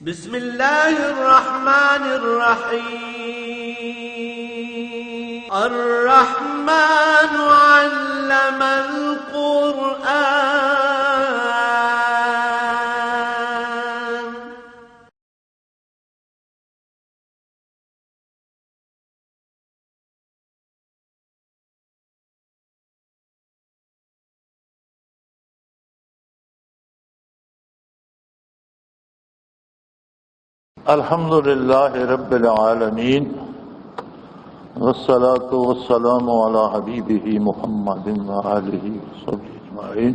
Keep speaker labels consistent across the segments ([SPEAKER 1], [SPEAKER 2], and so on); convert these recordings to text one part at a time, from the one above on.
[SPEAKER 1] بسم اللہ الرحمن الرحیم الرحمن علم القرآن
[SPEAKER 2] الحمدللہ رب العالمین والصلاة والسلام علی حبیبہ محمد وآلہ وصحبہ اجمعین۔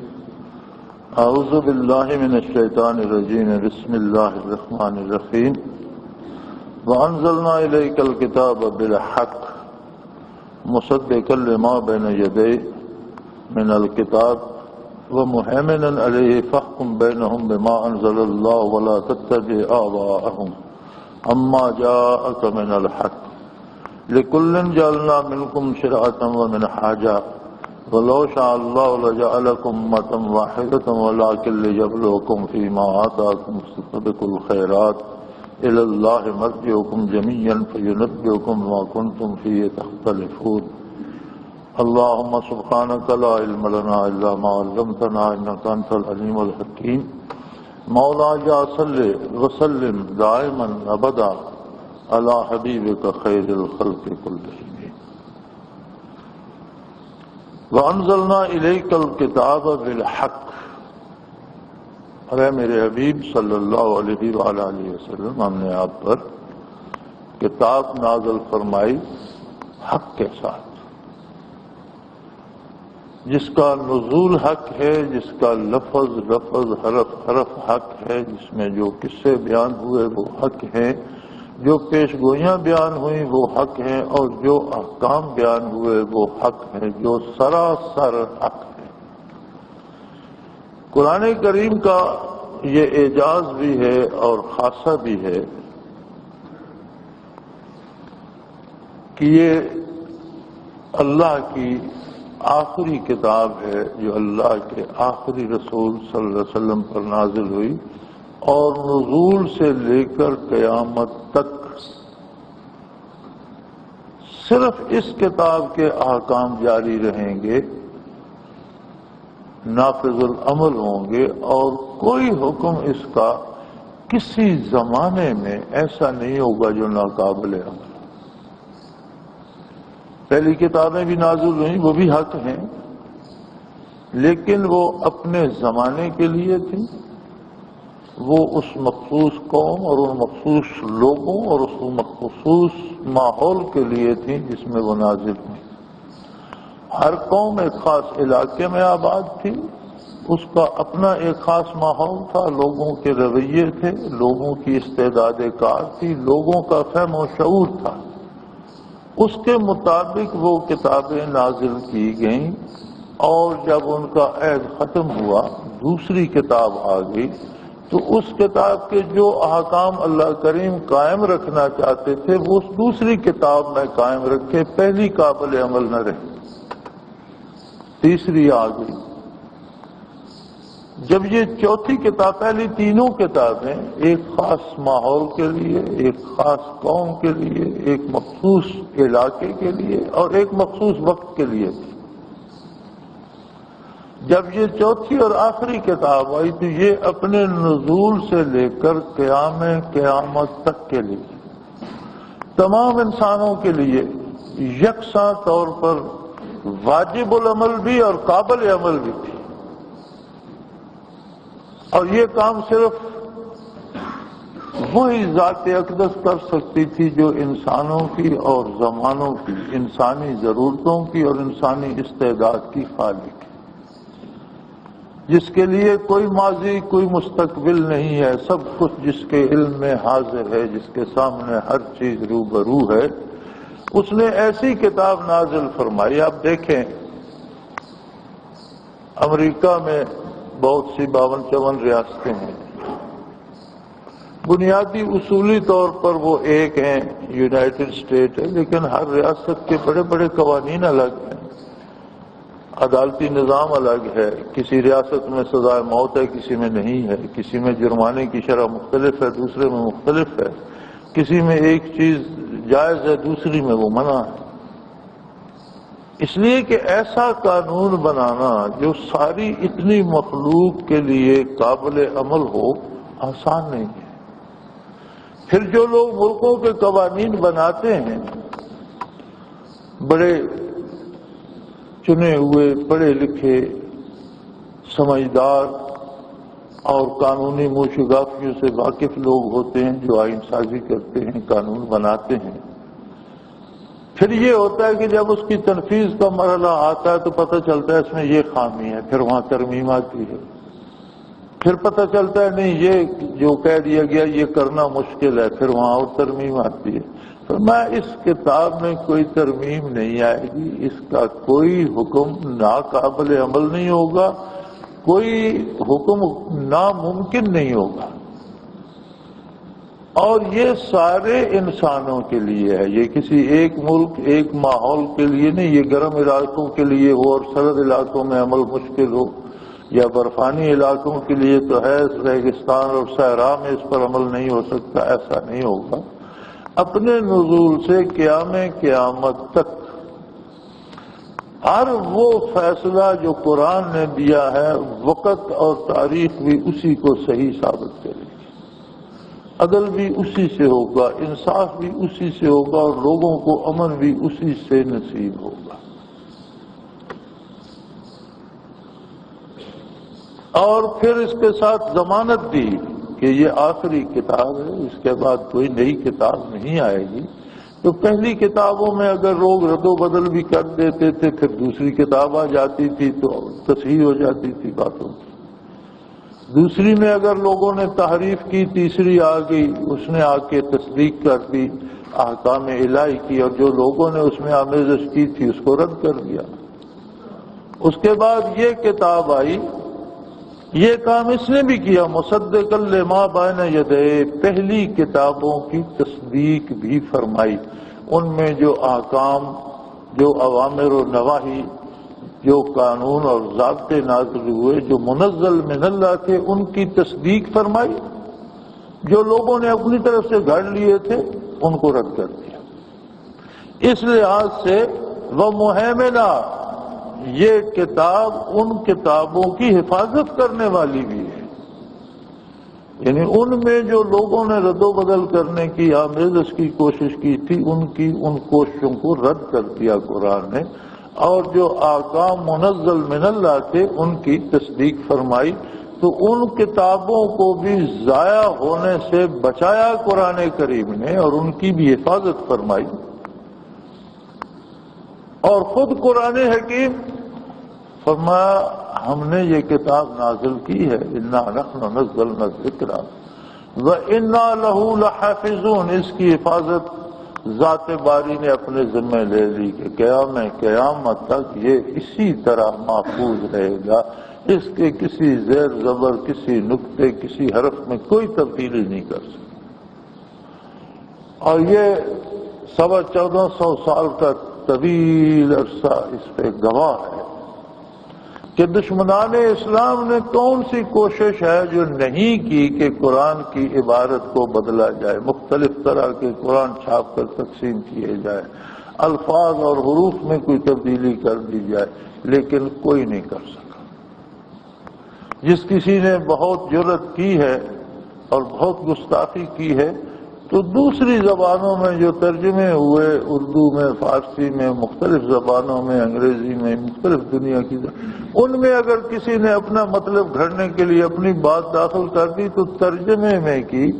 [SPEAKER 2] اعوذ باللہ من الشیطان الرجیم، بسم اللہ الرحمن الرحیم۔ وانزلنا الیک الکتاب بالحق مصدقا لما بین یدیہ من الکتاب ومهيمنا عليه فاحكم بينهم بما أنزل الله ولا تتبع آباءهم عما جاءك من الحق لكل جعلنا منكم شرعة ومنهاجا ولو شاء الله لجعلكم أمة واحدة ولكن ليبلوكم فيما آتاكم فاستبقوا الخيرات إلى الله مرجعكم جميعا فينبئكم بما كنتم فيه تختلفون۔ اللهم سبحانك لا علم لنا الا ما علمتنا انك انت العليم الحكيم۔ مولاي صل وسلم دائما ابدا على حبيبك خير الخلق كلهم۔ وانزلنا اليك الكتاب بالحق، اے میرے حبیب صلی اللہ علیہ وآلہ وسلم، ہم نے آپ پر کتاب نازل فرمائی حق کے ساتھ، جس کا نزول حق ہے، جس کا لفظ حرف حق ہے، جس میں جو قصے بیان ہوئے وہ حق ہیں، جو پیش گوئیاں بیان ہوئیں وہ حق ہیں، اور جو احکام بیان ہوئے وہ حق ہیں، جو سراسر حق ہے۔ قرآن کریم کا یہ اعجاز بھی ہے اور خاصہ بھی ہے کہ یہ اللہ کی آخری کتاب ہے جو اللہ کے آخری رسول صلی اللہ علیہ وسلم پر نازل ہوئی، اور نزول سے لے کر قیامت تک صرف اس کتاب کے احکام جاری رہیں گے، نافذ العمل ہوں گے، اور کوئی حکم اس کا کسی زمانے میں ایسا نہیں ہوگا جو ناقابل عمل۔ پہلی کتابیں بھی نازل ہوئیں، وہ بھی حق ہیں، لیکن وہ اپنے زمانے کے لیے تھیں، وہ اس مخصوص قوم اور ان مخصوص لوگوں اور اس مخصوص ماحول کے لیے تھیں جس میں وہ نازل ہوئیں۔ ہر قوم ایک خاص علاقے میں آباد تھی، اس کا اپنا ایک خاص ماحول تھا، لوگوں کے رویے تھے، لوگوں کی استعداد کار تھی، لوگوں کا فہم و شعور تھا، اس کے مطابق وہ کتابیں نازل کی گئیں، اور جب ان کا عہد ختم ہوا دوسری کتاب آ گئی، تو اس کتاب کے جو احکام اللہ کریم قائم رکھنا چاہتے تھے وہ اس دوسری کتاب میں قائم رکھے، پہلی قابل عمل نہ رہی، تیسری آ گئی۔ جب یہ چوتھی کتاب، پہلی تینوں کتابیں ایک خاص ماحول کے لیے، ایک خاص قوم کے لیے، ایک مخصوص علاقے کے لیے اور ایک مخصوص وقت کے لیے تھی، جب یہ چوتھی اور آخری کتاب آئی تو یہ اپنے نزول سے لے کر قیامت تک کے لیے تمام انسانوں کے لیے یکساں طور پر واجب العمل بھی اور قابل عمل بھی تھی، اور یہ کام صرف وہی ذات اقدس کر سکتی تھی جو انسانوں کی اور زمانوں کی، انسانی ضرورتوں کی اور انسانی استعداد کی خالق ہے، جس کے لیے کوئی ماضی کوئی مستقبل نہیں ہے، سب کچھ جس کے علم میں حاضر ہے، جس کے سامنے ہر چیز روبرو ہے، اس نے ایسی کتاب نازل فرمائی۔ آپ دیکھیں امریکہ میں بہت سی 52 ریاستیں ہیں، بنیادی اصولی طور پر وہ ایک ہیں، یونائٹڈ اسٹیٹ ہے، لیکن ہر ریاست کے بڑے بڑے قوانین الگ ہیں۔ عدالتی نظام الگ ہے، کسی ریاست میں سزائے موت ہے، کسی میں نہیں ہے، کسی میں جرمانے کی شرح مختلف ہے، دوسرے میں مختلف ہے، کسی میں ایک چیز جائز ہے، دوسری میں وہ منع ہے۔ اس لیے کہ ایسا قانون بنانا جو ساری اتنی مخلوق کے لیے قابل عمل ہو آسان نہیں ہے۔ پھر جو لوگ ملکوں کے قوانین بناتے ہیں، بڑے چنے ہوئے پڑھے لکھے سمجھدار اور قانونی موشگافیوں سے واقف لوگ ہوتے ہیں جو آئین سازی کرتے ہیں، قانون بناتے ہیں، پھر یہ ہوتا ہے کہ جب اس کی تنفیذ کا مرحلہ آتا ہے تو پتہ چلتا ہے اس میں یہ خامی ہے، پھر وہاں ترمیم آتی ہے، پھر پتہ چلتا ہے نہیں یہ جو کہہ دیا گیا یہ کرنا مشکل ہے، پھر وہاں اور ترمیم آتی ہے۔ میں اس کتاب میں کوئی ترمیم نہیں آئے گی، اس کا کوئی حکم ناقابل عمل نہیں ہوگا، کوئی حکم ناممکن نہیں ہوگا، اور یہ سارے انسانوں کے لیے ہے۔ یہ کسی ایک ملک ایک ماحول کے لیے نہیں، یہ گرم علاقوں کے لیے ہو اور سرد علاقوں میں عمل مشکل ہو، یا برفانی علاقوں کے لیے تو ہے، ریگستان اور صحرا میں اس پر عمل نہیں ہو سکتا، ایسا نہیں ہوگا۔ اپنے نزول سے قیام قیامت تک ہر وہ فیصلہ جو قرآن نے دیا ہے وقت اور تاریخ بھی اسی کو صحیح ثابت کرے گی، عدل بھی اسی سے ہوگا، انصاف بھی اسی سے ہوگا، اور لوگوں کو امن بھی اسی سے نصیب ہوگا۔ اور پھر اس کے ساتھ ضمانت دی کہ یہ آخری کتاب ہے، اس کے بعد کوئی نئی کتاب نہیں آئے گی۔ تو پہلی کتابوں میں اگر لوگ رد و بدل بھی کر دیتے تھے، پھر دوسری کتاب آ جاتی تھی تو تصحیح ہو جاتی تھی باتوں کی، دوسری میں اگر لوگوں نے تحریف کی تیسری آ گئی، اس نے آ کے تصدیق کر دی، احکام الہی کی، اور جو لوگوں نے اس میں آمیزش کی تھی اس کو رد کر دیا۔ اس کے بعد یہ کتاب آئی، یہ کام اس نے بھی کیا، مصدقا لما بین یدیہ، پہلی کتابوں کی تصدیق بھی فرمائی، ان میں جو احکام، جو اوامر و نواہی، جو قانون اور ضابطے نازل ہوئے جو منزل من اللہ تھے ان کی تصدیق فرمائی، جو لوگوں نے اپنی طرف سے گھڑ لیے تھے ان کو رد کر دیا۔ اس لحاظ سے وہ مہیمنہ، یہ کتاب ان کتابوں کی حفاظت کرنے والی بھی ہے، یعنی ان میں جو لوگوں نے رد و بدل کرنے کی آمیزش کی کوشش کی تھی ان کوششوں کو رد کر دیا قرآن نے، اور جو احکام منزل من اللہ تھے ان کی تصدیق فرمائی۔ تو ان کتابوں کو بھی ضائع ہونے سے بچایا قرآن کریم نے، اور ان کی بھی حفاظت فرمائی۔ اور خود قرآن حکیم فرمایا ہم نے یہ کتاب نازل کی ہے، انا نحن نزلنا الذکر وانا لہ لحافظون، اس کی حفاظت ذات باری نے اپنے ذمہ لے لی کہ قیامت تک یہ اسی طرح محفوظ رہے گا، اس کے کسی زیر زبر، کسی نقطے، کسی حرف میں کوئی تبدیلی نہیں کر سکتی۔ اور یہ 1450 سال کا طویل عرصہ اس پہ گواہ ہے کہ دشمنان اسلام نے کون سی کوشش ہے جو نہیں کی کہ قرآن کی عبارت کو بدلا جائے، مختلف طرح کے قرآن چھاپ کر تقسیم کیے جائے، الفاظ اور حروف میں کوئی تبدیلی کر دی جائے، لیکن کوئی نہیں کر سکا۔ جس کسی نے بہت جرأت کی ہے اور بہت گستاخی کی ہے تو دوسری زبانوں میں جو ترجمے ہوئے، اردو میں، فارسی میں، مختلف زبانوں میں، انگریزی میں، مختلف دنیا کی ان میں اگر کسی نے اپنا مطلب گھڑنے کے لیے اپنی بات داخل کر دی تو ترجمے میں کی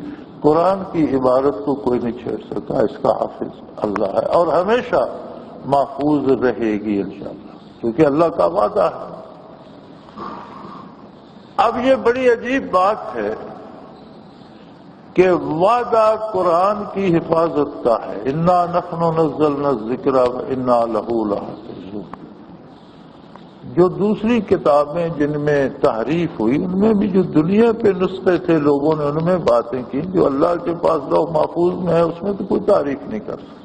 [SPEAKER 2] قرآن کی عبارت کو کوئی نہیں چھیڑ سکا، اس کا حافظ اللہ ہے اور ہمیشہ محفوظ رہے گی انشاءاللہ، کیونکہ اللہ کا وعدہ ہے۔ اب یہ بڑی عجیب بات ہے کہ وعدہ قرآن کی حفاظت کا ہے، انا نحن نزلنا الذکر وانا لہ لحافظون۔ جو دوسری کتابیں جن میں تحریف ہوئی ان میں بھی جو دنیا پہ نسخے تھے لوگوں نے ان میں باتیں کی، جو اللہ کے پاس لوح محفوظ میں ہے اس میں تو کوئی تعریف نہیں کر سکتا۔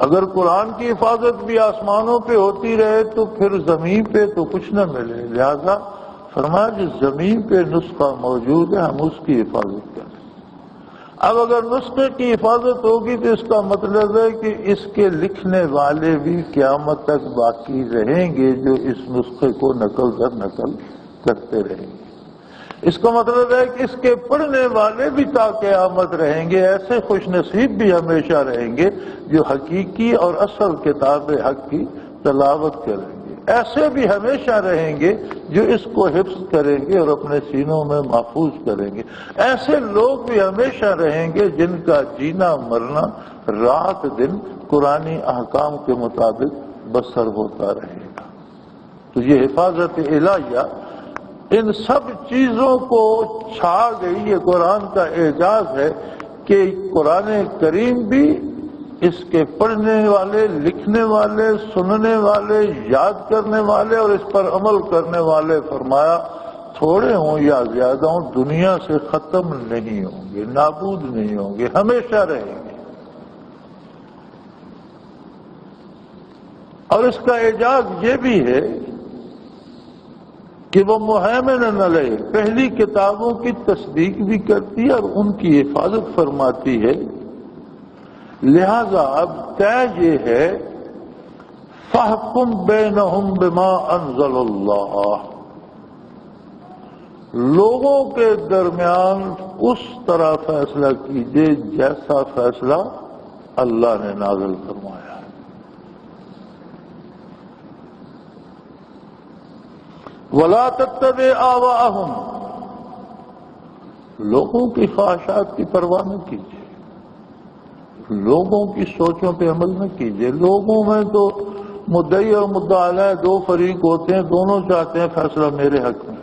[SPEAKER 2] اگر قرآن کی حفاظت بھی آسمانوں پہ ہوتی رہے تو پھر زمین پہ تو کچھ نہ ملے، لہذا فرمایا جس زمین پہ نسخہ موجود ہے ہم اس کی حفاظت کریں۔ اب اگر نسخے کی حفاظت ہوگی تو اس کا مطلب ہے کہ اس کے لکھنے والے بھی قیامت تک باقی رہیں گے جو اس نسخے کو نقل در نقل کرتے رہیں گے۔ اس کا مطلب ہے کہ اس کے پڑھنے والے بھی تا قیامت رہیں گے، ایسے خوش نصیب بھی ہمیشہ رہیں گے جو حقیقی اور اصل کتاب حق کی تلاوت کریں گے، ایسے بھی ہمیشہ رہیں گے جو اس کو حفظ کریں گے اور اپنے سینوں میں محفوظ کریں گے، ایسے لوگ بھی ہمیشہ رہیں گے جن کا جینا مرنا رات دن قرآنی احکام کے مطابق بسر ہوتا رہے گا۔ تو یہ حفاظت الہیہ ان سب چیزوں کو چھا گئی۔ یہ قرآن کا اعجاز ہے کہ قرآن کریم بھی اس کے پڑھنے والے، لکھنے والے، سننے والے، یاد کرنے والے اور اس پر عمل کرنے والے فرمایا تھوڑے ہوں یا زیادہ ہوں دنیا سے ختم نہیں ہوں گے، نابود نہیں ہوں گے، ہمیشہ رہیں گے۔ اور اس کا اعجاز یہ بھی ہے کہ وہ مہیمن علیہ پہلی کتابوں کی تصدیق بھی کرتی ہے اور ان کی حفاظت فرماتی ہے، لہذا اب طے یہ ہے فَاحْكُم بَيْنَهُم بِمَا أَنزَلَ اللَّهُ، لوگوں کے درمیان اس طرح فیصلہ کیجئے جیسا فیصلہ اللہ نے نازل فرمایا۔ وَلَا تَتَّبِعْ أَهْوَاءَهُمْ، لوگوں کی خواہشات کی پرواہ نہ کیجیے، لوگوں کی سوچوں پہ عمل نہ کیجیے۔ لوگوں میں تو مدعی اور مدعا علیہ دو فریق ہوتے ہیں، دونوں چاہتے ہیں فیصلہ میرے حق میں۔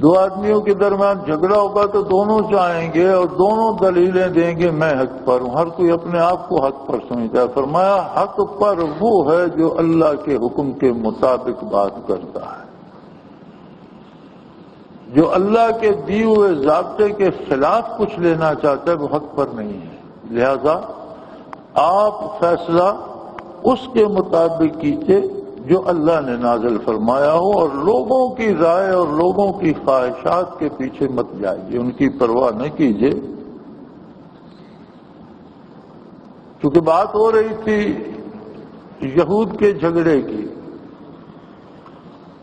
[SPEAKER 2] دو آدمیوں کے درمیان جھگڑا ہوگا تو دونوں چاہیں گے اور دونوں دلیلیں دیں گے میں حق پر ہوں، ہر کوئی اپنے آپ کو حق پر سمجھتا ہے۔ فرمایا حق پر وہ ہے جو اللہ کے حکم کے مطابق بات کرتا ہے، جو اللہ کے دیے ہوئے ضابطے کے خلاف کچھ لینا چاہتا ہے وہ حق پر نہیں ہے۔ لہذا آپ فیصلہ اس کے مطابق کیجیے جو اللہ نے نازل فرمایا ہو، اور لوگوں کی رائے اور لوگوں کی خواہشات کے پیچھے مت جائیے، ان کی پرواہ نہ کیجیے۔ چونکہ بات ہو رہی تھی یہود کے جھگڑے کی،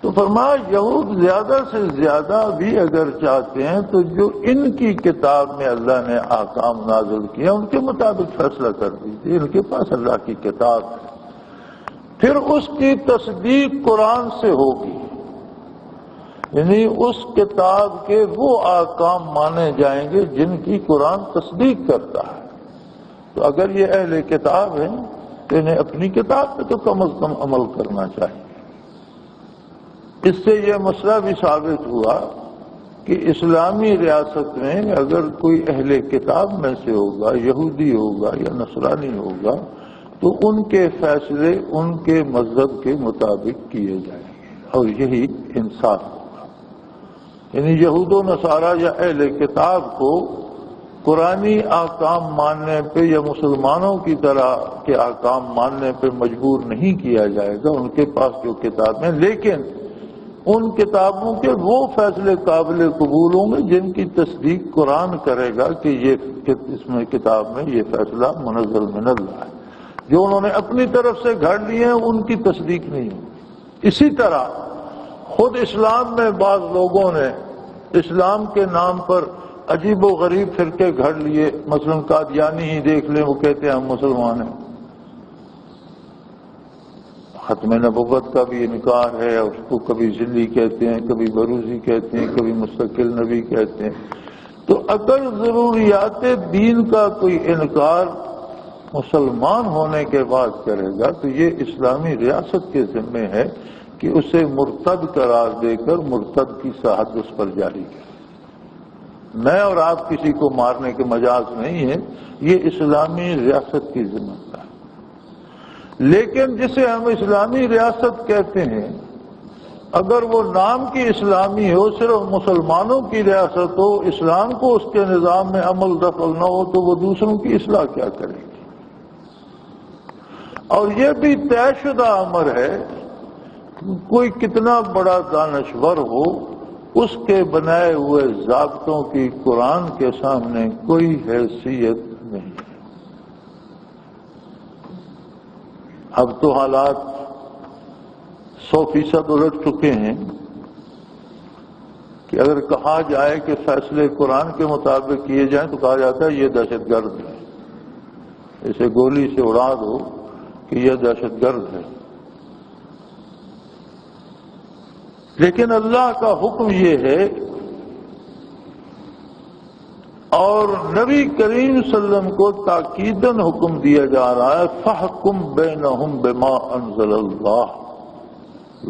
[SPEAKER 2] تو فرمایا یہود زیادہ سے زیادہ بھی اگر چاہتے ہیں تو جو ان کی کتاب میں اللہ نے احکام نازل کیا ان کے مطابق فیصلہ کر دیجیے، ان کے پاس اللہ کی کتاب ہے، پھر اس کی تصدیق قرآن سے ہوگی، یعنی اس کتاب کے وہ احکام مانے جائیں گے جن کی قرآن تصدیق کرتا ہے۔ تو اگر یہ اہل کتاب ہیں تو انہیں اپنی کتاب پہ تو کم از کم عمل کرنا چاہیے۔ اس سے یہ مسئلہ بھی ثابت ہوا کہ اسلامی ریاست میں اگر کوئی اہل کتاب میں سے ہوگا، یہودی ہوگا یا نصرانی ہوگا، تو ان کے فیصلے ان کے مذہب کے مطابق کیے جائیں گے اور یہی انصاف ہوگا۔ یعنی یہود و نصارہ یا اہل کتاب کو قرآنی احکام ماننے پہ یا مسلمانوں کی طرح کے احکام ماننے پہ مجبور نہیں کیا جائے گا، ان کے پاس جو کتابیں، لیکن ان کتابوں کے وہ فیصلے قابل قبول ہوں گے جن کی تصدیق قرآن کرے گا کہ یہ اس میں کتاب میں یہ فیصلہ منزل من اللہ ہے۔ جو انہوں نے اپنی طرف سے گھڑ لیے ہیں ان کی تصدیق نہیں ہوگی۔ اسی طرح خود اسلام میں بعض لوگوں نے اسلام کے نام پر عجیب و غریب فرقے گھڑ لیے، مثلا قادیانی ہی دیکھ لیں، وہ کہتے ہیں ہم مسلمان ہیں، ختم نبوت کا بھی انکار ہے، اس کو کبھی ذلی کہتے ہیں، کبھی بروزی کہتے ہیں، کبھی مستقل نبی کہتے ہیں۔ تو اگر ضروریات دین کا کوئی انکار مسلمان ہونے کے بعد کرے گا تو یہ اسلامی ریاست کے ذمہ ہے کہ اسے مرتد قرار دے کر مرتد کی ساحت اس پر جاری کرے۔ میں اور آپ کسی کو مارنے کے مجاز نہیں ہے، یہ اسلامی ریاست کی ذمہ ہے۔ لیکن جسے ہم اسلامی ریاست کہتے ہیں اگر وہ نام کی اسلامی ہو، صرف مسلمانوں کی ریاست ہو، اسلام کو اس کے نظام میں عمل دخل نہ ہو، تو وہ دوسروں کی اصلاح کیا کرے گی؟ اور یہ بھی طے شدہ امر ہے، کوئی کتنا بڑا دانشور ہو، اس کے بنائے ہوئے ضابطوں کی قرآن کے سامنے کوئی حیثیت نہیں۔ اب تو حالات 100% الٹ چکے ہیں کہ اگر کہا جائے کہ فیصلے قرآن کے مطابق کیے جائیں تو کہا جاتا ہے یہ دہشت گرد ہے، اسے گولی سے اڑا دو کہ یہ دہشت گرد ہے۔ لیکن اللہ کا حکم یہ ہے، اور نبی کریم صلی اللہ علیہ وسلم کو تاکیداً حکم دیا جا رہا ہے، فَحْكُمْ بَيْنَهُمْ بِمَا أَنزَلَ اللَّهُ،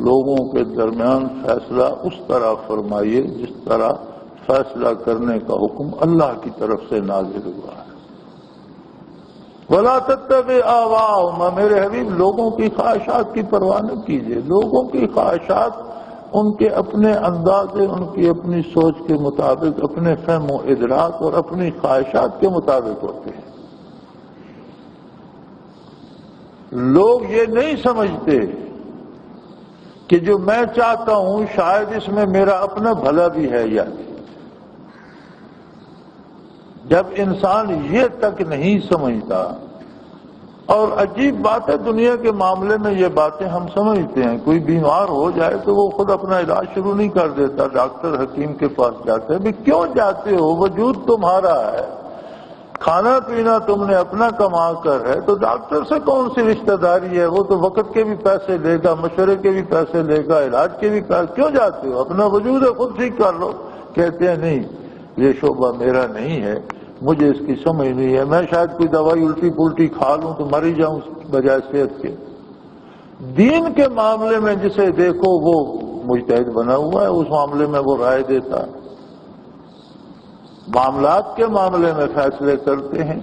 [SPEAKER 2] لوگوں کے درمیان فیصلہ اس طرح فرمائیے جس طرح فیصلہ کرنے کا حکم اللہ کی طرف سے نازل ہوا ہے۔ وَلَا تَتَّبِعْ أَهْوَاءَهُمْ، میرے حبیب لوگوں کی خواہشات کی پرواہ نہ کیجیے۔ لوگوں کی خواہشات ان کے اپنے انداز، ان کی اپنی سوچ کے مطابق، اپنے فہم و ادراک اور اپنی خواہشات کے مطابق ہوتے ہیں۔ لوگ یہ نہیں سمجھتے کہ جو میں چاہتا ہوں شاید اس میں میرا اپنا بھلا بھی ہے یا نہیں۔ جب انسان یہ تک نہیں سمجھتا، اور عجیب بات ہے دنیا کے معاملے میں یہ باتیں ہم سمجھتے ہیں، کوئی بیمار ہو جائے تو وہ خود اپنا علاج شروع نہیں کر دیتا، ڈاکٹر حکیم کے پاس جاتے ہیں۔ بھی کیوں جاتے ہو؟ وجود تمہارا ہے، کھانا پینا تم نے اپنا کما کر ہے، تو ڈاکٹر سے کون سی رشتہ داری ہے؟ وہ تو وقت کے بھی پیسے لے گا، مشورے کے بھی پیسے لے گا، علاج کے بھی پیسے، کیوں جاتے ہو؟ اپنا وجود ہے خود ٹھیک کر لو۔ کہتے ہیں نہیں، یہ شعبہ میرا نہیں ہے، مجھے اس کی سمجھ نہیں ہے، میں شاید کوئی دوائی الٹی پلٹی کھا لوں تو مر ہی جاؤں بجائے صحت کے۔ دین کے معاملے میں جسے دیکھو وہ مجتہد بنا ہوا ہے، اس معاملے میں وہ رائے دیتا ہے، معاملات کے معاملے میں فیصلے کرتے ہیں۔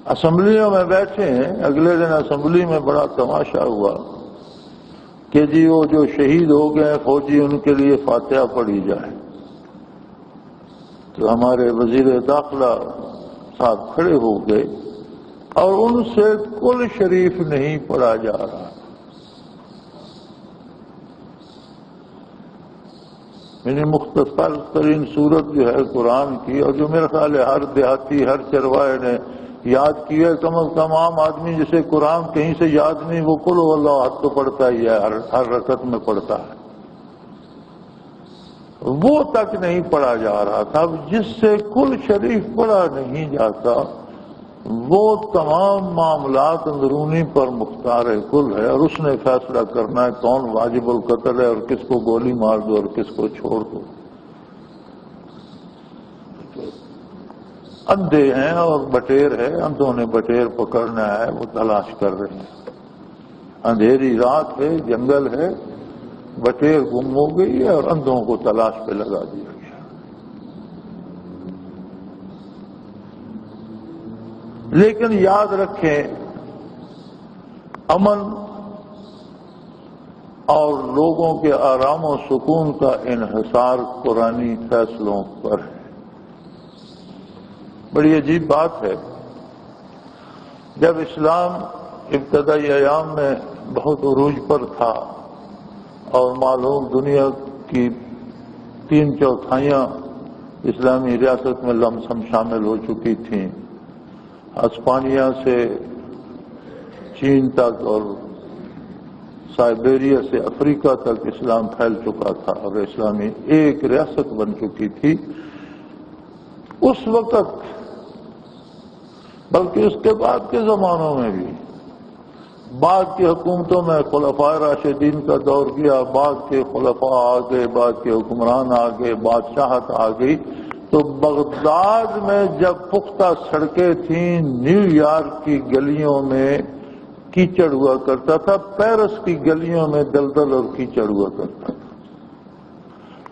[SPEAKER 2] اسمبلیوں میں بیٹھے ہیں، اگلے دن اسمبلی میں بڑا تماشا ہوا کہ جی وہ جو شہید ہو گئے فوجی، ان کے لیے فاتحہ پڑھی جائے، تو ہمارے وزیر داخلہ صاحب کھڑے ہو گئے اور ان سے کل شریف نہیں پڑھا جا رہا۔ یعنی مختصر ترین صورت جو ہے قرآن کی، اور جو میرا خیال ہے ہر دیہاتی، ہر چروائے نے یاد کی ہے، کم از کم عام آدمی جسے قرآن کہیں سے یاد نہیں وہ قل هو اللہ احد تو پڑھتا ہی ہے، ہر رکعت میں پڑھتا ہے، وہ تک نہیں پڑھا جا رہا تھا۔ جس سے کل شریف پڑھا نہیں جاتا وہ تمام معاملات اندرونی پر مختار کل ہے، اور اس نے فیصلہ کرنا ہے کون واجب القتل ہے اور کس کو گولی مار دو اور کس کو چھوڑ دو۔ اندھے ہیں اور بٹیر ہے، اندھوں نے بٹیر پکڑنا ہے، وہ تلاش کر رہے ہیں۔ اندھیری رات ہے، جنگل ہے، بٹیر گم ہو گئی ہے اور اندھوں کو تلاش پہ لگا دیا گیا۔ لیکن یاد رکھیں، امن اور لوگوں کے آرام و سکون کا انحصار قرآنی فیصلوں پر ہے۔ بڑی عجیب بات ہے، جب اسلام ابتدائی ایام میں بہت عروج پر تھا اور معلوم دنیا کی 3/4 اسلامی ریاست میں لمسم شامل ہو چکی تھیں، ہسپانیہ سے چین تک اور سائبیریا سے افریقہ تک اسلام پھیل چکا تھا اور اسلامی ایک ریاست بن چکی تھی۔ اس وقت بلکہ اس کے بعد کے زمانوں میں بھی بعد کی حکومتوں میں خلفائے راشدین کا دور کیا، بعد کے خلفاء آ گئے، بعد کے حکمران آ گئے، بادشاہت آ گئی، تو بغداد میں جب پختہ سڑکیں تھیں، نیو یارک کی گلیوں میں کیچڑ ہوا کرتا تھا، پیرس کی گلیوں میں دلدل اور کیچڑ ہوا کرتا تھا،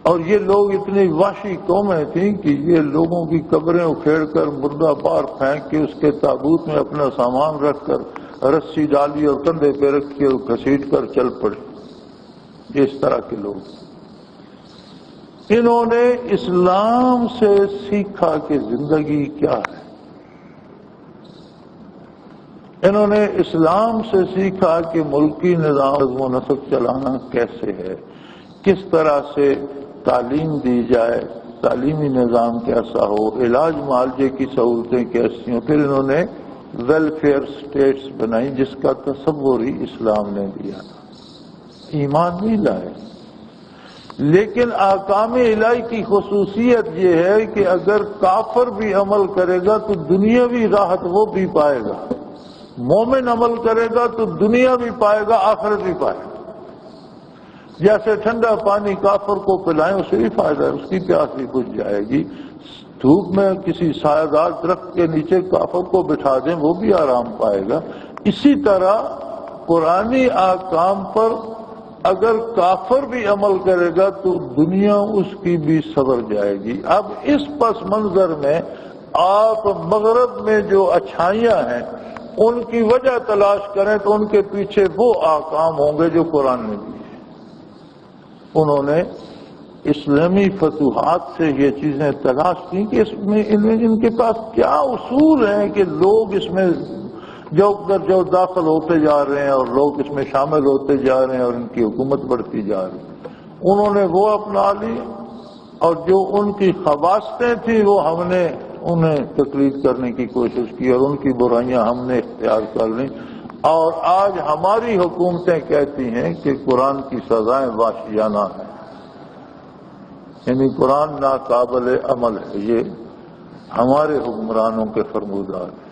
[SPEAKER 2] اور یہ لوگ اتنی وحشی قومیں تھیں کہ یہ لوگوں کی قبریں اکھیڑ کر مردہ بار پھینک کے اس کے تابوت میں اپنا سامان رکھ کر رسی ڈالی اور کندھے پہ رکھی اور گھسیٹ کر چل پڑے۔ اس طرح کے لوگ انہوں نے اسلام سے سیکھا کہ زندگی کیا ہے، انہوں نے اسلام سے سیکھا کہ ملکی نظام نظم و نسق چلانا کیسے ہے، کس طرح سے تعلیم دی جائے، تعلیمی نظام کیسا ہو، علاج معالجے کی سہولتیں کیسی ہوں۔ پھر انہوں نے ویلفیئر سٹیٹس بنائی جس کا تصور ہی اسلام نے دیا تھا، ایمان نہیں لائے۔ لیکن احکام الہی کی خصوصیت یہ ہے کہ اگر کافر بھی عمل کرے گا تو دنیاوی راحت وہ بھی پائے گا، مومن عمل کرے گا تو دنیا بھی پائے گا، آخرت بھی پائے گا۔ جیسے ٹھنڈا پانی کافر کو پلائیں اسے بھی فائدہ ہے، اس کی پیاس بھی بجھ جائے گی۔ دھوپ میں کسی سایہ دار درخت کے نیچے کافر کو بٹھا دیں وہ بھی آرام پائے گا۔ اسی طرح قرآنی احکام پر اگر کافر بھی عمل کرے گا تو دنیا اس کی بھی سنور جائے گی۔ اب اس پس منظر میں آپ مغرب میں جو اچھائیاں ہیں ان کی وجہ تلاش کریں تو ان کے پیچھے وہ احکام ہوں گے جو قرآن نے دیے۔ انہوں نے اسلامی فتوحات سے یہ چیزیں تلاش کی کہ اس میں ان کے پاس کیا اصول ہیں کہ لوگ اس میں جو داخل ہوتے جا رہے ہیں اور لوگ اس میں شامل ہوتے جا رہے ہیں اور ان کی حکومت بڑھتی جا رہی ہے۔ انہوں نے وہ اپنا لی اور جو ان کی خواستیں تھیں وہ ہم نے انہیں تقلید کرنے کی کوشش کی اور ان کی برائیاں ہم نے اختیار کر لیں، اور آج ہماری حکومتیں کہتی ہیں کہ قرآن کی سزائیں وحشیانہ ہیں، یعنی قرآن ناقابل عمل ہے۔ یہ ہمارے حکمرانوں کے فرمودات ہیں۔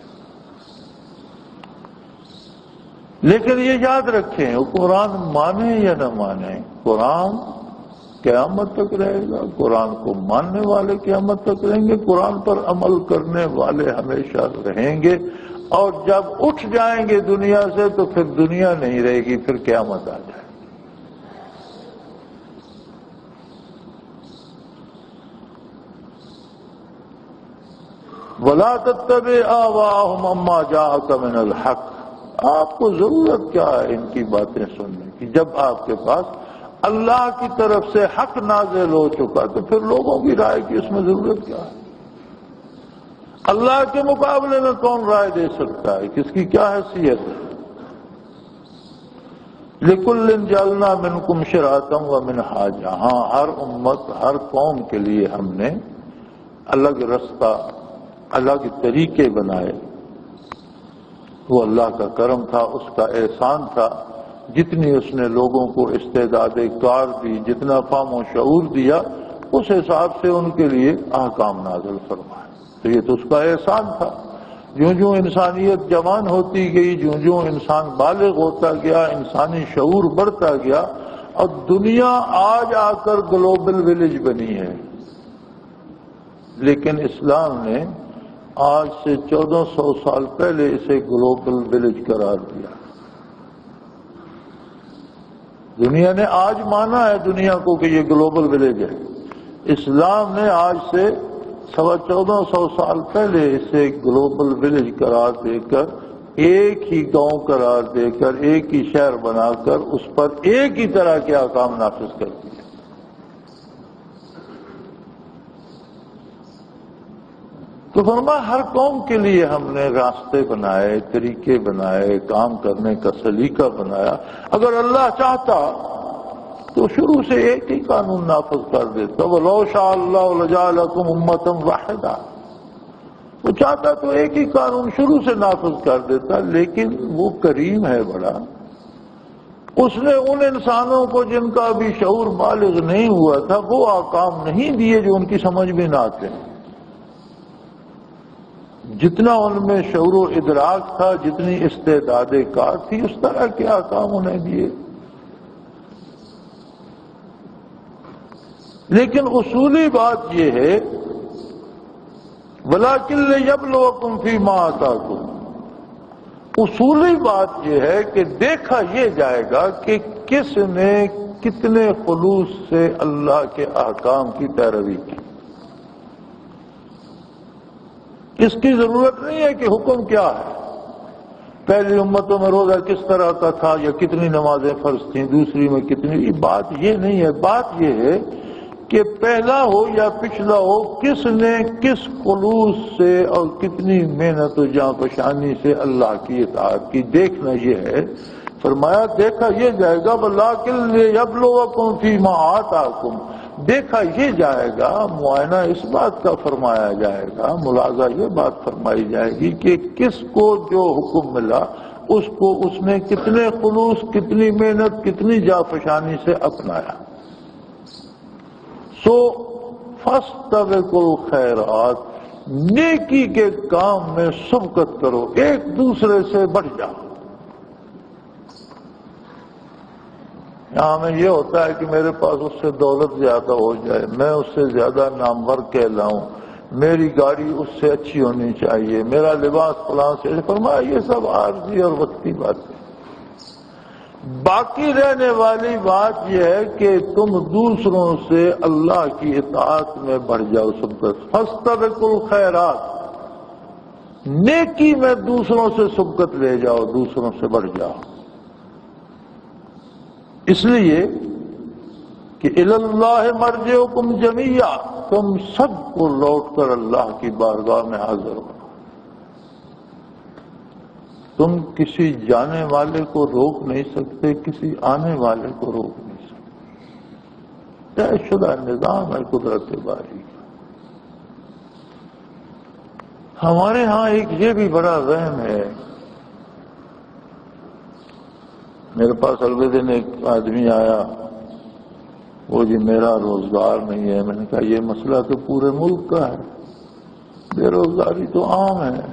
[SPEAKER 2] لیکن یہ یاد رکھیں قرآن مانے یا نہ مانے، قرآن قیامت تک رہے گا، قرآن کو ماننے والے قیامت تک رہیں گے، قرآن پر عمل کرنے والے ہمیشہ رہیں گے، اور جب اٹھ جائیں گے دنیا سے تو پھر دنیا نہیں رہے گی، پھر قیامت آ جائے۔ وَلَا تَتَّبِعْ أَهْوَاءَهُمْ عَمَّا جَاءَكَ مِنَ الْحَقِّ۔ آپ کو ضرورت کیا ہے ان کی باتیں سننے کی؟ جب آپ کے پاس اللہ کی طرف سے حق نازل ہو چکا تو پھر لوگوں کی رائے کی اس میں ضرورت کیا ہے؟ اللہ کے مقابلے میں کون رائے دے سکتا ہے؟ کس کی کیا حیثیت ہے؟ لِكُلٍّ جَعَلْنَا مِنْكُمْ شِرْعَةً وَمِنْهَاجًا۔ ہاں، ہر امت، ہر قوم کے لیے ہم نے الگ رستہ، الگ طریقے بنائے۔ وہ اللہ کا کرم تھا، اس کا احسان تھا، جتنی اس نے لوگوں کو استعداد کار دی، جتنا فہم و شعور دیا، اس حساب سے ان کے لیے احکام نازل فرمائے۔ تو یہ تو اس کا احسان تھا۔ جوں جوں انسانیت جوان ہوتی گئی، جوں جوں انسان بالغ ہوتا گیا، انسانی شعور بڑھتا گیا، اور دنیا آج آ کر گلوبل ولیج بنی ہے۔ لیکن اسلام نے آج سے 1400 سال پہلے اسے گلوبل ولیج قرار دیا۔ دنیا نے آج مانا ہے دنیا کو کہ یہ گلوبل ولیج ہے، اسلام نے آج سے 1450 سال پہلے اسے گلوبل ولیج قرار دے کر، ایک ہی گاؤں قرار دے کر، ایک ہی شہر بنا کر اس پر ایک ہی طرح کے احکام نافذ کر دیے۔ تو فرمایا ہر قوم کے لیے ہم نے راستے بنائے، طریقے بنائے، کام کرنے کا سلیقہ بنایا۔ اگر اللہ چاہتا تو شروع سے ایک ہی قانون نافذ کر دیتا۔ وَلَوْ شَاءَ اللَّهُ لَجَعَلَكُمْ أُمَّةً وَاحِدَةً۔ وہ چاہتا تو ایک ہی قانون شروع سے نافذ کر دیتا، لیکن وہ کریم ہے بڑا، اس نے ان انسانوں کو جن کا ابھی شعور بالغ نہیں ہوا تھا وہ احکام نہیں دیے جو ان کی سمجھ میں نہ آتے ہیں۔ جتنا ان میں شعور و ادراک تھا، جتنی استعداد کار تھی، اس طرح کے احکام انہیں دیے۔ لیکن اصولی بات یہ ہے وَلَٰكِن لِيَبْلُوَكُمْ فِي مَا آتَاكُمْ۔ اصولی بات یہ ہے کہ دیکھا یہ جائے گا کہ کس نے کتنے خلوص سے اللہ کے احکام کی پیروی کی۔ اس کی ضرورت نہیں ہے کہ حکم کیا ہے، پہلی امتوں میں روزہ کس طرح کا تھا یا کتنی نمازیں فرض تھیں، دوسری میں کتنی، بات یہ نہیں ہے، بات یہ ہے کہ پہلا ہو یا پچھلا ہو، کس نے کس خلوص سے اور کتنی محنت و جاں فشانی سے اللہ کی اطاعت کی، دیکھنا یہ ہے۔ فرمایا دیکھا یہ جائے گا وَلَٰكِن لِيَبْلُوَكُمْ فِيمَا آتَاكُمْ، دیکھا یہ جائے گا، معائنہ اس بات کا فرمایا جائے گا، ملاحظہ یہ بات فرمائی جائے گی کہ کس کو جو حکم ملا اس کو اس نے کتنے خلوص، کتنی محنت، کتنی جافشانی سے اپنایا۔ سو فاستبقوا الخیرات، نیکی کے کام میں سبقت کرو، ایک دوسرے سے بڑھ جاؤ۔ یہاں میں یہ ہوتا ہے کہ میرے پاس اس سے دولت زیادہ ہو جائے، میں اس سے زیادہ نامور کہلاؤں، میری گاڑی اس سے اچھی ہونی چاہیے، میرا لباس فلاں سے، فرمایا یہ سب عارضی اور وقتی بات ہے۔ باقی رہنے والی بات یہ ہے کہ تم دوسروں سے اللہ کی اطاعت میں بڑھ جاؤ، سبقت۔ فاستبقوا الخیرات، نیکی میں دوسروں سے سبقت لے جاؤ، دوسروں سے بڑھ جاؤ، اس لیے کہ الی اللہ مرجعکم جمیعا، تم سب کو لوٹ کر اللہ کی بارگاہ میں حاضر ہو۔ تم کسی جانے والے کو روک نہیں سکتے، کسی آنے والے کو روک نہیں سکتے، طے شدہ نظام ہے قدرت باری کا۔ ہمارے ہاں ایک یہ بھی بڑا وہم ہے، میرے پاس اگلے دن ایک آدمی آیا، وہ جی میرا روزگار نہیں ہے۔ میں نے کہا یہ مسئلہ تو پورے ملک کا ہے، بے روزگاری تو عام ہے۔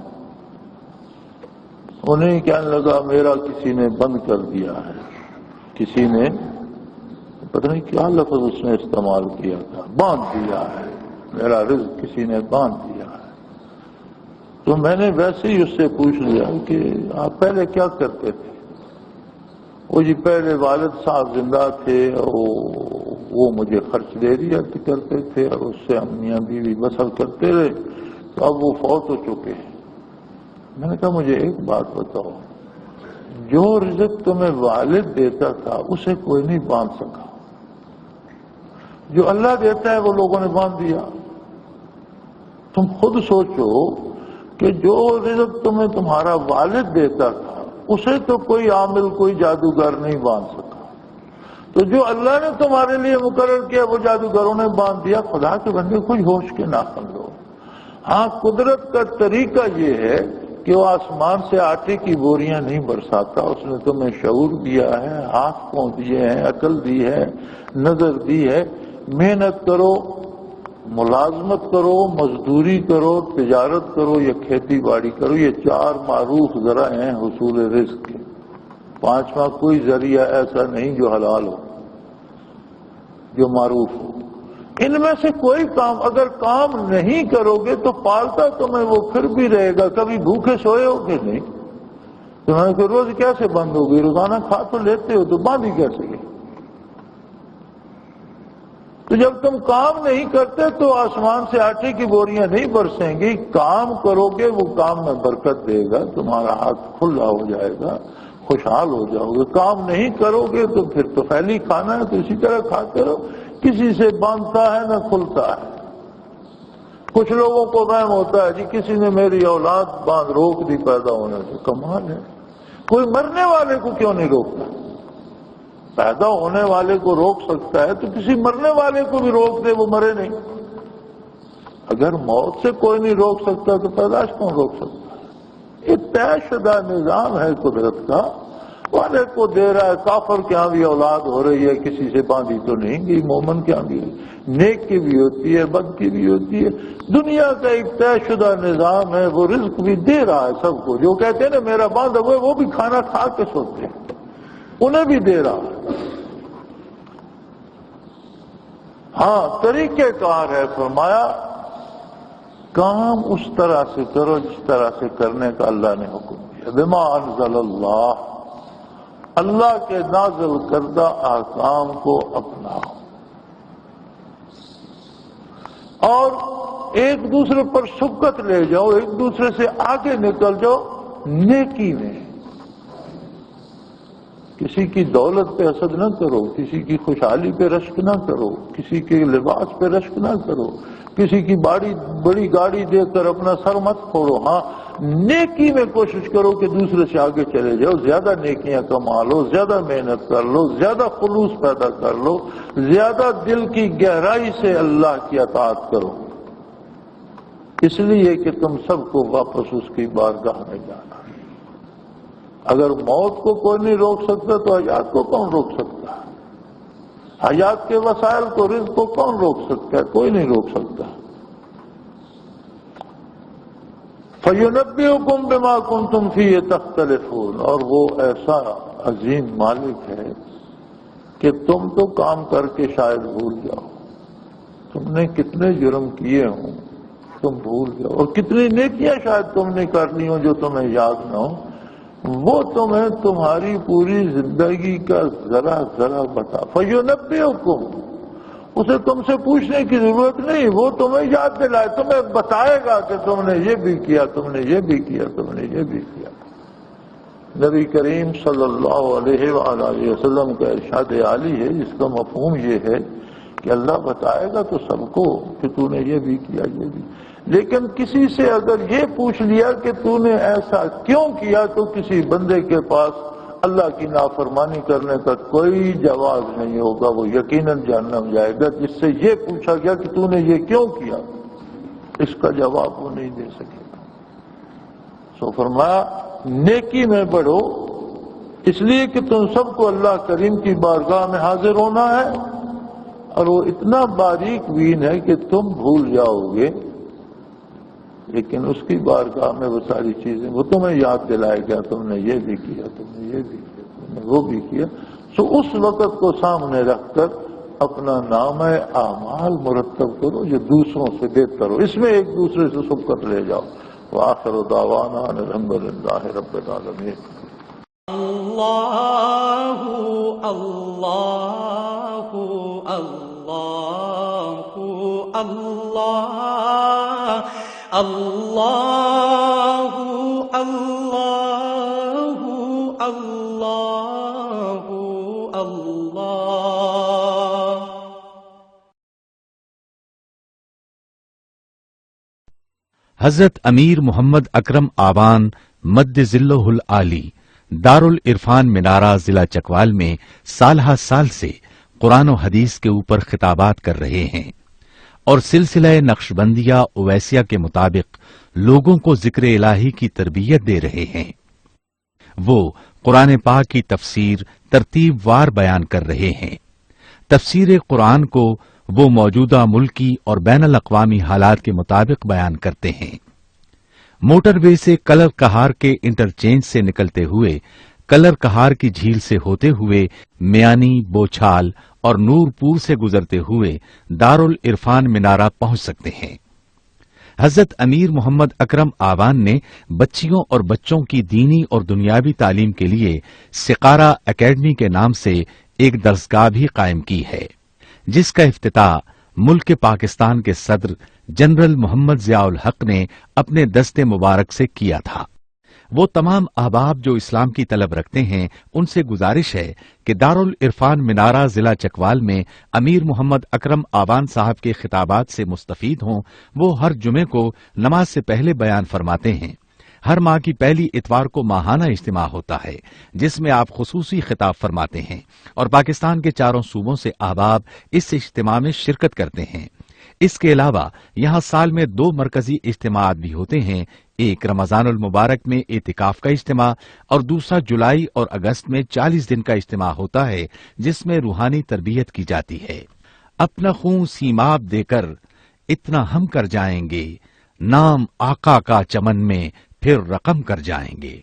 [SPEAKER 2] انہیں کہنے لگا میرا کسی نے بند کر دیا ہے، کسی نے پتہ نہیں کیا لفظ اس نے استعمال کیا تھا، باندھ دیا ہے، میرا رزق کسی نے باندھ دیا ہے۔ تو میں نے ویسے ہی اس سے پوچھ لیا کہ آپ پہلے کیا کرتے تھے؟ وہ جی پہلے والد صاحب زندہ تھے اور وہ مجھے خرچ دے دیا کرتے تھے اور اس سے ہم میاں بیوی بسر کرتے رہے، تو اب وہ فوت ہو چکے ہیں۔ میں نے کہا مجھے ایک بات بتاؤ، جو رزق تمہیں والد دیتا تھا اسے کوئی نہیں باندھ سکا، جو اللہ دیتا ہے وہ لوگوں نے باندھ دیا۔ تم خود سوچو کہ جو رزق تمہیں تمہارا والد دیتا تھا اسے تو کوئی عامل، کوئی جادوگر نہیں باندھ سکا، تو جو اللہ نے تمہارے لیے مقرر کیا وہ جادوگروں نے باندھ دیا۔ خدا کے بندے کوئی ہوش کے ناخن لو۔ ہاں قدرت کا طریقہ یہ ہے کہ وہ آسمان سے آٹے کی بوریاں نہیں برساتا، اس نے تمہیں شعور دیا ہے، ہاتھ پاؤں دیے ہیں، عقل دی ہے، نظر دی ہے، محنت کرو، ملازمت کرو، مزدوری کرو، تجارت کرو یا کھیتی باڑی کرو، یہ چار معروف ذرائع ہیں حصول رزق کے، پانچواں کوئی ذریعہ ایسا نہیں جو حلال ہو، جو معروف ہو۔ ان میں سے کوئی کام اگر کام نہیں کرو گے تو پالتا تمہیں وہ پھر بھی رہے گا، کبھی بھوکے سوئے ہو کہ نہیں؟ تمہیں کوئی روز کیسے بند ہوگی؟ روزانہ کھا تو لیتے ہو، تو باندھ ہی کیسے گئے؟ تو جب تم کام نہیں کرتے تو آسمان سے آٹے کی بوریاں نہیں برسیں گی۔ کام کرو گے وہ کام میں برکت دے گا، تمہارا ہاتھ کھلا ہو جائے گا، خوشحال ہو جاؤ گے۔ کام نہیں کرو گے تو پھر تو پھیلی کھانا ہے، تو اسی طرح کھاتے رہو، کسی سے باندھتا ہے نہ کھلتا ہے۔ کچھ لوگوں کو وہم ہوتا ہے جی کسی نے میری اولاد باندھ روک دی پیدا ہونے سے، کمال ہے، کوئی مرنے والے کو کیوں نہیں روکتا؟ پیدا ہونے والے کو روک سکتا ہے تو کسی مرنے والے کو بھی روک دے، وہ مرے نہیں۔ اگر موت سے کوئی نہیں روک سکتا تو پیدائش کون روک سکتا ہے؟ یہ طے شدہ نظام ہے قدرت کا، والے کو دے رہا ہے۔ کافر کے ہاں بھی اولاد ہو رہی ہے، کسی سے باندھی تو نہیں گئی، مومن کے ہاں بھی نیک کی بھی ہوتی ہے، بد کی بھی ہوتی ہے۔ دنیا کا ایک طے شدہ نظام ہے، وہ رزق بھی دے رہا ہے سب کو۔ جو کہتے ہیں نا میرا باندھا ہوا ہے، وہ بھی کھانا کھا کے سوتے ہیں، انہیں بھی دے رہا ہے۔ ہاں طریقہ کار ہے، فرمایا کام اس طرح سے کرو جس طرح سے کرنے کا اللہ نے حکم دیا۔ بما انزل اللہ، اللہ کے نازل کردہ احکام کو اپناؤ اور ایک دوسرے پر سبقت لے جاؤ، ایک دوسرے سے آگے نکل جاؤ نیکی میں۔ کسی کی دولت پہ حسد نہ کرو، کسی کی خوشحالی پہ رشک نہ کرو، کسی کے لباس پہ رشک نہ کرو، کسی کی بڑی گاڑی دیکھ کر اپنا سر مت پھوڑو۔ ہاں نیکی میں کوشش کرو کہ دوسرے سے آگے چلے جاؤ، زیادہ نیکیاں کما لو، زیادہ محنت کر لو، زیادہ خلوص پیدا کر لو، زیادہ دل کی گہرائی سے اللہ کی اطاعت کرو، اس لیے کہ تم سب کو واپس اس کی بارگاہ میں جانا ہے۔ اگر موت کو کوئی نہیں روک سکتا تو حیات کو کون روک سکتا ہے؟ حیات کے وسائل کو، رزق کو کون روک سکتا ہے؟ کوئی نہیں روک سکتا۔ فَيُنَبِّئُكُم بِمَا كُنتُمْ فِيهِ تَخْتَلِفُونَ، اور وہ ایسا عظیم مالک ہے کہ تم تو کام کر کے شاید بھول جاؤ، تم نے کتنے جرم کیے ہوں تم بھول جاؤ، اور کتنی نیکیاں شاید تم نے کرنی ہو جو تمہیں یاد نہ ہو، وہ تمہیں تمہاری پوری زندگی کا ذرا ذرا بتا۔ فَيُنَبِّئُكُم، اسے تم سے پوچھنے کی ضرورت نہیں، وہ تمہیں یاد دلائے، تمہیں بتائے گا کہ تم نے یہ بھی کیا، تم نے یہ بھی کیا، تم نے یہ بھی کیا۔ نبی کریم صلی اللہ علیہ وآلہ وسلم کا ارشاد عالی ہے، جس کا مفہوم یہ ہے کہ اللہ بتائے گا تو سب کو کہ تو نے یہ بھی کیا، یہ بھی۔ لیکن کسی سے اگر یہ پوچھ لیا کہ تو نے ایسا کیوں کیا، تو کسی بندے کے پاس اللہ کی نافرمانی کرنے کا کوئی جواز نہیں ہوگا، وہ یقیناً جہنم جائے گا۔ جس سے یہ پوچھا گیا کہ تو نے یہ کیوں کیا، اس کا جواب وہ نہیں دے سکے گا۔ سو فرمایا نیکی میں بڑھو، اس لیے کہ تم سب کو اللہ کریم کی بارگاہ میں حاضر ہونا ہے، اور وہ اتنا باریک بین ہے کہ تم بھول جاؤ گے، لیکن اس کی بارگاہ میں وہ ساری چیزیں وہ تمہیں یاد دلائے گا، تم نے یہ بھی کیا، تم نے یہ بھی کیا، تم نے وہ بھی کیا۔ سو اس وقت کو سامنے رکھ کر اپنا نام اعمال مرتب کرو جو دوسروں سے بہتر ہو، اس میں ایک دوسرے سے سبقت لے جاؤ۔ وآخر دعوانا ان الحمد للہ رب العالمین۔
[SPEAKER 1] اللہ اللہ اللہ اللہ اللہ اللہ اللہ اللہ۔
[SPEAKER 3] حضرت امیر محمد اکرم آبان مد ظلہ العالی دارالعرفان منارہ ضلع چکوال میں سالہ سال سے قرآن و حدیث کے اوپر خطابات کر رہے ہیں اور سلسلہ نقشبندیہ اویسیہ کے مطابق لوگوں کو ذکر الہی کی تربیت دے رہے ہیں۔ وہ قرآن پاک کی تفسیر ترتیب وار بیان کر رہے ہیں۔ تفسیر قرآن کو وہ موجودہ ملکی اور بین الاقوامی حالات کے مطابق بیان کرتے ہیں۔ موٹر وے سے کلر کہار کے انٹرچینج سے نکلتے ہوئے، کلر کہار کی جھیل سے ہوتے ہوئے، میانی، بوچھال اور نور پور سے گزرتے ہوئے دارالعرفان منارہ پہنچ سکتے ہیں۔ حضرت امیر محمد اکرم آبان نے بچیوں اور بچوں کی دینی اور دنیاوی تعلیم کے لیے سقارہ اکیڈمی کے نام سے ایک درسگاہ بھی قائم کی ہے، جس کا افتتاح ملک پاکستان کے صدر جنرل محمد ضیاء الحق نے اپنے دست مبارک سے کیا تھا۔ وہ تمام احباب جو اسلام کی طلب رکھتے ہیں ان سے گزارش ہے کہ دارالعرفان منارہ ضلع چکوال میں امیر محمد اکرم آبان صاحب کے خطابات سے مستفید ہوں۔ وہ ہر جمعے کو نماز سے پہلے بیان فرماتے ہیں۔ ہر ماہ کی پہلی اتوار کو ماہانہ اجتماع ہوتا ہے جس میں آپ خصوصی خطاب فرماتے ہیں اور پاکستان کے چاروں صوبوں سے احباب اس اجتماع میں شرکت کرتے ہیں۔ اس کے علاوہ یہاں سال میں 2 مرکزی اجتماعات بھی ہوتے ہیں، ایک رمضان المبارک میں اعتکاف کا اجتماع اور دوسرا جولائی اور اگست میں 40 دن کا اجتماع ہوتا ہے جس میں روحانی تربیت کی جاتی ہے۔ اپنا خون سیماب دے کر اتنا ہم کر جائیں گے، نام آقا کا چمن میں پھر رقم کر جائیں گے۔